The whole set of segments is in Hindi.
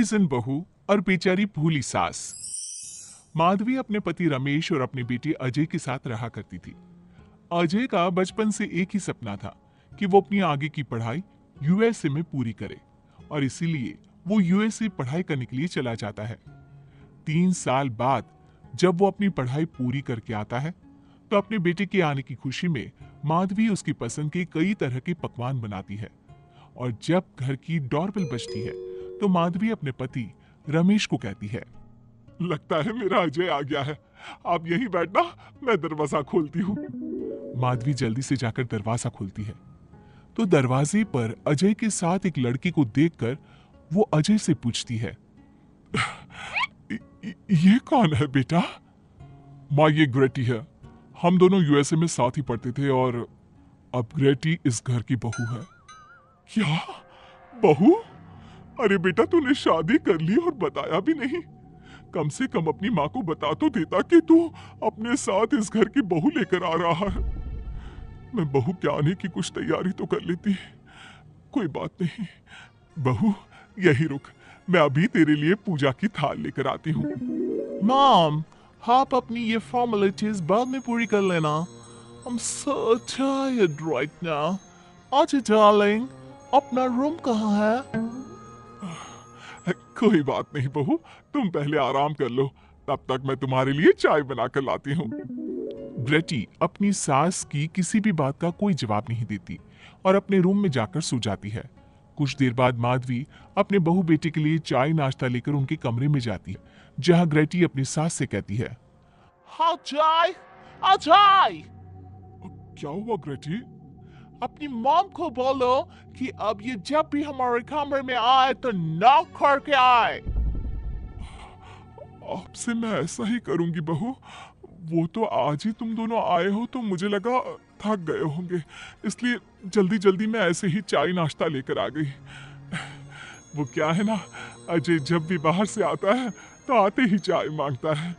अंग्रेजन बहू और बेचारी भूली सास। माधवी अपने पति रमेश और अपने बेटे अजय के साथ रहा करती थी। अजय का बचपन से एक ही सपना था कि वो अपनी आगे की पढ़ाई यूएसए में पूरी करे और इसीलिए वो यूएसए पढ़ाई करने के लिए चला जाता है। 3 साल बाद जब वो अपनी पढ़ाई पूरी करके आता है तो अपने बेटे के आने की खुशी में माधवी उसकी पसंद के कई तरह के पकवान बनाती है और जब घर की डोरबेल बजती है तो माधवी अपने पति रमेश को कहती है, लगता है मेरा अजय आ गया है, आप यहीं बैठना, मैं दरवाजा खोलती हूँ। माधवी जल्दी से जाकर दरवाजा खोलती है तो दरवाजे पर अजय के साथ एक लड़की को देखकर वो अजय से पूछती है, ये कौन है बेटा? माँ, ये ग्रेटी है। हम दोनों यूएसए में साथ ही पढ़ते थे और अब ग्रेटी इस घर की बहू है। क्या बहू? अरे बेटा, तूने शादी कर ली और बताया भी नहीं। कम से कम अपनी माँ को बता तो देता कि तू अपने साथ इस घर की बहू लेकर आ रहा है। मैं बहू के आने की कुछ तैयारी तो कर लेती। कोई बात नहीं बहू, यही रुक, मैं अभी तेरे लिए पूजा की थाल लेकर आती हूँ। मॉम, आप अपनी ये फॉर्मेलिटीज बाद में पूरी कर लेना। I'm so tired right now. आजा डार्लिंग, अपना रूम कहाँ है? कोई बात नहीं बहू, तुम पहले आराम कर लो, तब तक मैं तुम्हारे लिए चाय बनाकर लाती हूँ। ग्रेटी अपनी सास की किसी भी बात का कोई जवाब नहीं देती और अपने रूम में जाकर सो जाती है। कुछ देर बाद माधवी अपने बहू बेटे के लिए चाय नाश्ता लेकर उनके कमरे में जाती है, जहाँ ग्रेटी अपनी सास से कहती है, हाँ चाय, हाँ चाय। क्या हुआ ग्रेटी? अपनी मॉम को बोलो कि अब ये जब भी हमारे कमरे में आए तो नॉक करके आए। आपसे मैं ऐसा ही करूंगी बहू। वो तो आज ही तुम दोनों आए हो तो मुझे लगा थक गए होंगे, इसलिए जल्दी जल्दी मैं ऐसे ही चाय नाश्ता लेकर आ गई। वो क्या है ना, अजय जब भी बाहर से आता है तो आते ही चाय मांगता है,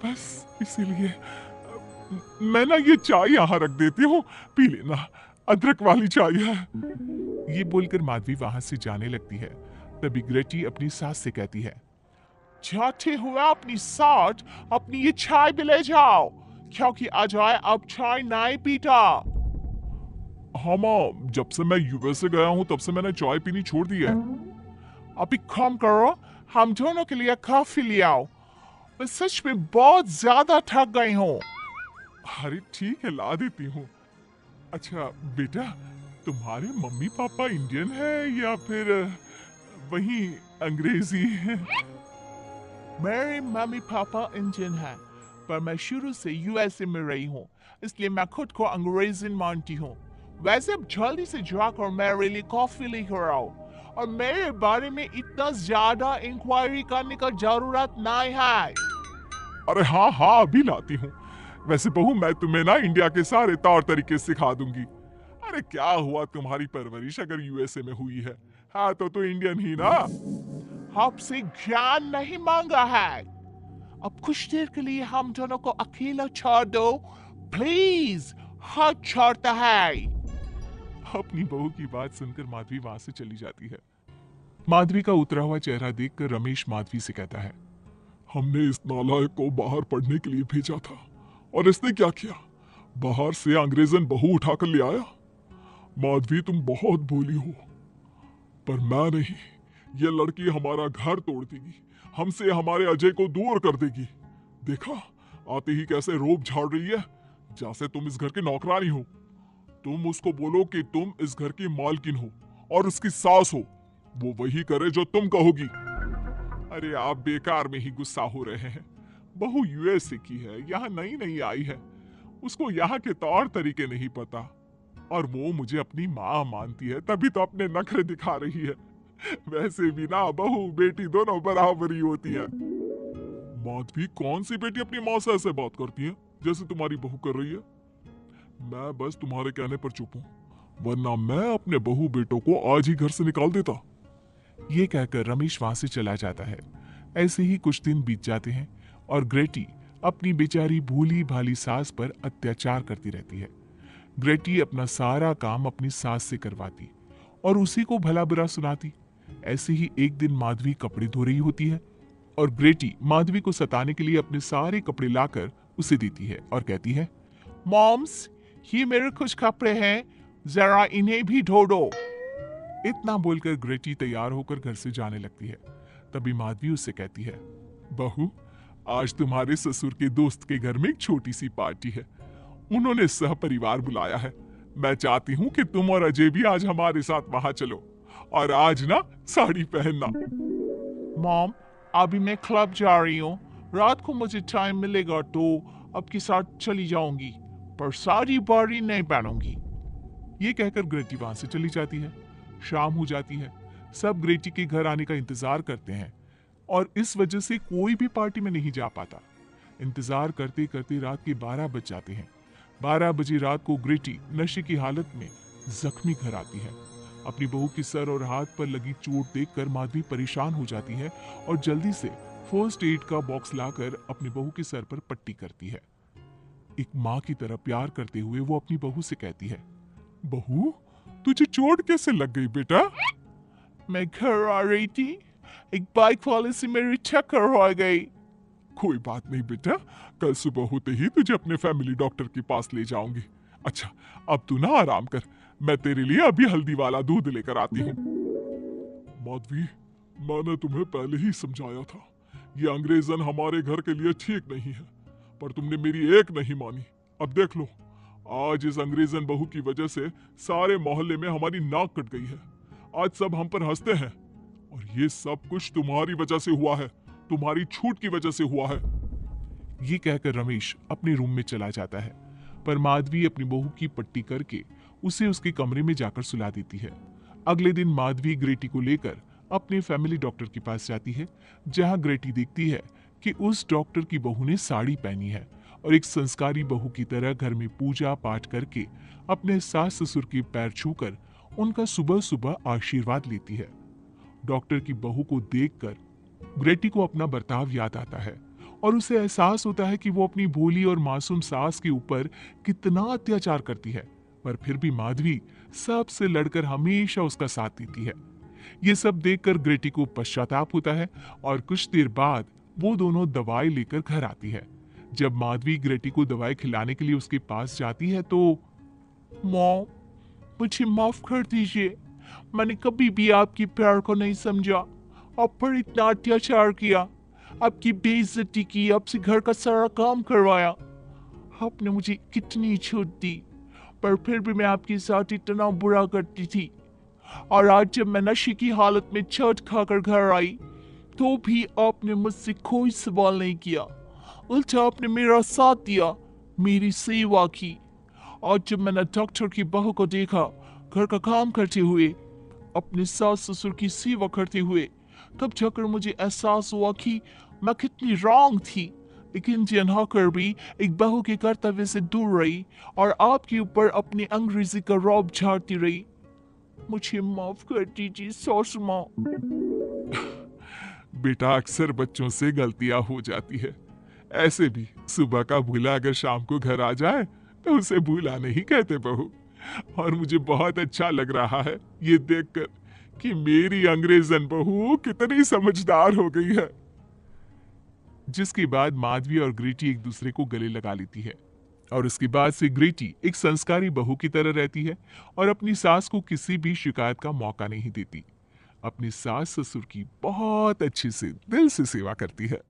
बस इसीलिए मैं ना ये चाय यहाँ रख देती हूँ, पी लेना, अदरक वाली चाय है। ये बोलकर माधवी वहां से जाने लगती है। तभी ग्रेटी अपनी सास से कहती है, जाते हुए अपनी साथ अपनी ये चाय भी ले जाओ, क्योंकि अजय अब चाय नहीं पीता। हाँ माँ, जब से मैं यूएसए गया हूँ तब से मैंने चाय पीनी छोड़ दी है। अभी कम करो, हम दोनों के लिए कॉफी ले आओ, मैं सच में बहुत ज्यादा थक गई हूँ। अरे ठीक है, ला देती हूँ। अच्छा बेटा, तुम्हारे मम्मी पापा इंडियन है या फिर वही अंग्रेजी है? मेरे मम्मी पापा इंडियन है, पर मैं शुरू से यूएसए में रही हूँ, इसलिए मैं खुद को अंग्रेजन मानती हूँ। वैसे अब जल्दी से जाकर मेरे लिए कॉफी लेकर आओ, और मेरे बारे में इतना ज्यादा इंक्वायरी करने का जरूरत नहीं है। अरे हाँ हाँ, अभी लाती हूँ। वैसे बहू, मैं तुम्हें ना इंडिया के सारे तौर तरीके सिखा दूंगी। अरे क्या हुआ, तुम्हारी परवरिश अगर यूएसए में हुई है, हाँ तो इंडियन ही ना। आपसे ज्ञान नहीं मांगा है, अब कुछ देर के लिए हम दोनों को अकेला छोड़ दो प्लीज, हाथ छोड़ता है। अपनी बहू की बात सुनकर माधवी वहां से चली जाती है। माधवी का उतरा हुआ चेहरा देखकर रमेश माधवी से कहता है, हमने इस नालायक को बाहर पढ़ने के लिए भेजा था और इसने क्या किया, बाहर से अंग्रेजन बहू उठाकर ले आया। माधवी, तुम बहुत भोली हो, पर मैं नहीं, ये लड़की हमारा घर तोड़ देगी, हमसे हमारे अजय को दूर कर देगी। देखा, आते ही कैसे रोब झाड़ रही है, जैसे तुम इस घर की नौकरानी हो। तुम उसको बोलो कि तुम इस घर की मालकिन हो और उसकी सास हो, वो वही करे जो तुम कहोगी। अरे आप बेकार में ही गुस्सा हो रहे हैं। बहू यूएसए की है, यहाँ नई नई आई है, उसको यहाँ के तौर तरीके नहीं पता, और वो मुझे अपनी माँ मानती है, तभी तो अपने नखरे दिखा रही है। वैसे भी ना बहू बेटी दोनों बराबरी होती है। माधवी, कौन सी बेटी अपनी माँ से ऐसे बात करती है जैसे तुम्हारी बहू कर रही है? मैं बस तुम्हारे कहने पर चुप हूँ, वरना मैं अपने बहू बेटों को आज ही घर से निकाल देता। ये कहकर रमेश वहां से चला जाता है। ऐसे ही कुछ दिन बीत जाते हैं और ग्रेटी अपनी बेचारी भूली भाली सास पर अत्याचार करती रहती है। ग्रेटी अपना सारा काम अपनी सास से करवाती और उसी को भला बुरा सुनाती। ऐसे ही एक दिन माधवी कपड़े धो रही होती है और ग्रेटी माधवी को सताने के लिए अपने सारे कपड़े लाकर उसे देती है और कहती है, मॉम्स, ये मेरे कुछ कपड़े हैं, जरा इन्हें भी धो दो। इतना बोलकर ग्रेटी तैयार होकर घर से जाने लगती है। तभी माधवी उससे कहती है, बहू, आज तुम्हारे ससुर के दोस्त के घर में एक छोटी सी पार्टी है। उन्होंने सह परिवार बुलाया है। मैं चाहती हूँ कि तुम और अजय भी आज हमारे साथ वहां चलो और आज ना साड़ी पहनना। मॉम, अभी मैं क्लब जा रही हूँ, रात को मुझे टाइम मिलेगा तो आपके साथ चली जाऊंगी, पर सारी बारी नहीं पहनूंगी। ये कहकर ग्रेटी वहां से चली जाती है। शाम हो जाती है। सब ग्रेटी के घर आने का इंतजार करते हैं और इस वजह से कोई भी पार्टी में नहीं जा पाता। इंतजार करते करते रात के 12 बज जाते हैं। 12 बजे रात को ग्रेटी नशे की हालत में जख्मी घर आती है। अपनी बहू की सर और हाथ पर लगी चोट देखकर माधवी परेशान हो जाती है और जल्दी से फर्स्ट एड का बॉक्स लाकर अपनी बहू के सर पर पट्टी करती है। एक माँ की तरह प्यार करते हुए वो अपनी बहू से कहती है, बहू, तुझे चोट कैसे लग गई बेटा? मैं घर आ रही थी, एक बाइक वाले से मेरी टक्कर हो गई। कोई बात नहीं बेटा, कल सुबह होते ही तुझे अपने फैमिली डॉक्टर के पास ले जाऊंगी। अच्छा, अब तू ना आराम कर, मैं तेरे लिए अभी हल्दी वाला दूध लेकर आती हूँ। माधवी, मैंने तुम्हें पहले ही समझाया था, ये अंग्रेजन हमारे घर के लिए ठीक नहीं है, पर तुमने मेरी एक नहीं मानी। अब देख लो, आज इस अंग्रेजन बहू की वजह से सारे मोहल्ले में हमारी नाक कट गई है। आज सब हम पर हंसते हैं और ये सब कुछ तुम्हारी वजह से हुआ है, तुम्हारी छूट की वजह से हुआ है। ये कहकर रमेश अपने रूम में चला जाता है, पर माधवी अपनी बहू की पट्टी करके उसे उसके कमरे में जाकर सुला देती है। अगले दिन माधवी ग्रेटी को लेकर अपने फैमिली डॉक्टर के पास जाती है, जहां ग्रेटी देखती है कि उस डॉक्टर की बहू ने साड़ी पहनी है और एक संस्कारी बहू की तरह घर में पूजा पाठ करके अपने सास ससुर के पैर छूकर उनका सुबह सुबह आशीर्वाद लेती है। डॉक्टर की बहू को देखकर ग्रेटी को अपना बर्ताव याद आता है और उसे एहसास होता है कि वो अपनी भोली और मासूम सास के ऊपर कितना अत्याचार करती है, पर फिर भी माधवी सबसे लड़कर हमेशा उसका साथ देती है। ये सब देखकर ग्रेटी को पश्चाताप होता है और कुछ देर बाद वो दोनों दवाई लेकर घर आती है। जब माधवी ग्रेटी को दवाई खिलाने के लिए उसके पास जाती है तो, मॉम, मुझे माफ कर दीजिए, मैंने कभी भी आपकी प्यार को नहीं समझा, आप पर इतना अत्याचार किया, आपकी बेइज्जती की, आपसे घर का सारा काम करवाया। आपने मुझे कितनी छूट दी, पर फिर भी मैं आपके साथ इतना बुरा करती थी। और आज जब मैं नशे की हालत में चोट खाकर घर आई तो भी आपने मुझसे कोई सवाल नहीं किया, उल्टा आपने मेरा साथ दिया, मेरी सेवा की। और जब मैंने डॉक्टर की बहू को देखा घर का काम करते हुए, अपने सास ससुर की सेवा करते हुए, तब जाकर मुझे एहसास हुआ कि मैं कितनी रॉन्ग थी। लेकिन जिन होकर भी एक बहू के कर्तव्य से दूर रही और आपके ऊपर अपनी अंग्रेजी का रौब झाड़ती रही। मुझे माफ कर दीजिए सासू माँ। बेटा, अक्सर बच्चों से गलतियां हो जाती है। ऐसे भी सुबह का भूला अगर शाम को घर आ जाए तो उसे भूला नहीं कहते बहू। और मुझे बहुत अच्छा लग रहा है ये देखकर कि मेरी अंग्रेजन बहू कितनी समझदार हो गई है। जिसके बाद माधवी और ग्रेटी एक दूसरे को गले लगा लेती है और उसके बाद से ग्रेटी एक संस्कारी बहू की तरह रहती है और अपनी सास को किसी भी शिकायत का मौका नहीं देती। अपनी सास ससुर की बहुत अच्छे से दिल से सेवा करती है।